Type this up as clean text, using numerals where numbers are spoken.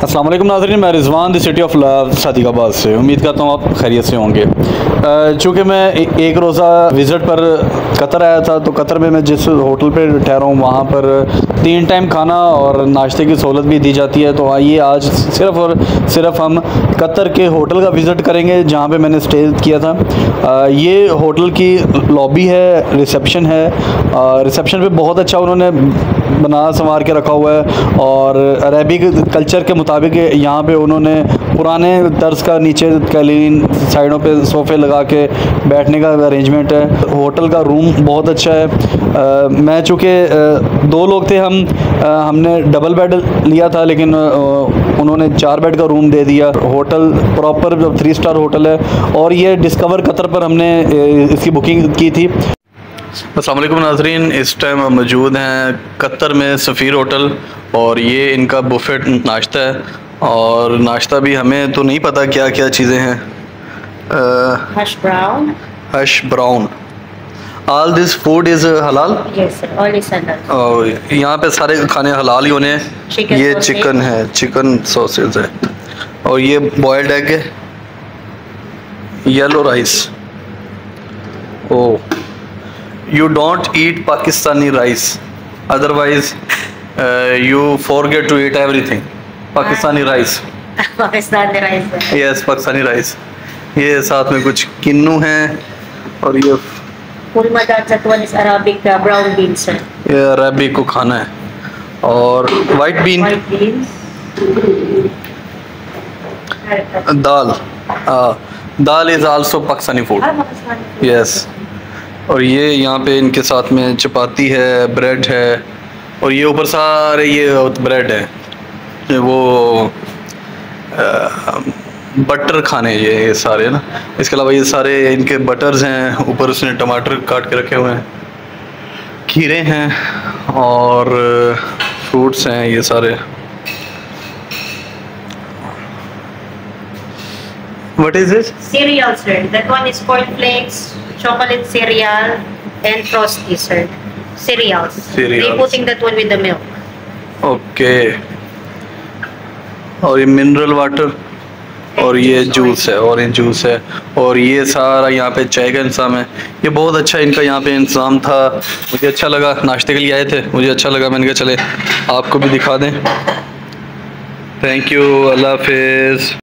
अस्सलाम वालेकुम नाज़रीन, मैं Rizwan the city of love Sadiqabad से उम्मीद करता हूँ आप खैरियत से होंगे। चूँकि मैं एक रोज़ा विज़िट पर कतर आया था, तो कतर में मैं जिस होटल पर ठहरा हूँ वहाँ पर 3 टाइम खाना और नाश्ते की सहूलत भी दी जाती है। तो आइए आज सिर्फ़ और सिर्फ हम कतर के होटल का विज़िट करेंगे जहाँ पे मैंने स्टे किया था। ये होटल की लॉबी है, रिसेप्शन है। रिसेप्शन पे बहुत अच्छा उन्होंने बना संवार के रखा हुआ है और अरेबिक कल्चर के मुताबिक यहाँ पे उन्होंने पुराने तर्ज का नीचे कैलीन साइडों पे सोफ़े लगा के बैठने का अरेंजमेंट है। होटल का रूम बहुत अच्छा है। मैं चूँकि 2 लोग थे, हमने डबल बेड लिया था, लेकिन उन्होंने 4 बेड का रूम दे दिया। होटल प्रॉपर 3 स्टार होटल है और ये डिस्कवर कतर पर हमने इसकी बुकिंग की थी। अस्सलाम वालेकुम नाज़रीन, इस टाइम हम मौजूद हैं कतर में सफ़ीर होटल और ये इनका बुफेट नाश्ता है। और नाश्ता भी हमें तो नहीं पता क्या क्या चीज़ें हैं। Hush brown all this food is हलाल। Yes, sir. All is halal. और यहाँ पे सारे खाने हलाल ही होने हैं। ये चिकन है, चिकन सॉसेज है और ये बॉयल्ड एग है, yellow rice. Oh, you don't eat Pakistani rice, otherwise you forget to eat everything. Pakistani rice. Pakistani rice. Yes, Pakistani rice. ये साथ में कुछ किन्नू हैं और ये Full madad that one is Arabic brown beans, sir. ये अरबी को खाना है और white bean White beans. Dal. Dal is also Pakistani food. Pakistani. Yes. और ये यहाँ पे इनके साथ में चपाती है, ब्रेड है और ये ऊपर सारे ये ब्रेड है, ये वो बटर खाने ये सारे ना। इसके अलावा ये सारे इनके बटर्स हैं, ऊपर उसने टमाटर काट के रखे हुए हैं, खीरे हैं और फ्रूट्स हैं ये सारे। What is this? Cereal, sir. That one is cornflakes, chocolate cereal, and frosty, sir. Cereals. Cereals. They putting that one with the milk. Okay. और ये मिनरल वाटर और ये जूस है, ऑरेंज जूस है और ये सारा यहाँ पे चाय का इंतज़ाम है। ये बहुत अच्छा इनका यहाँ पे इंतज़ाम था, मुझे अच्छा लगा। नाश्ते के लिए आए थे, मुझे अच्छा लगा, मैंने कहा चले आपको भी दिखा दें। थैंक यू, अल्लाह हाफिज़।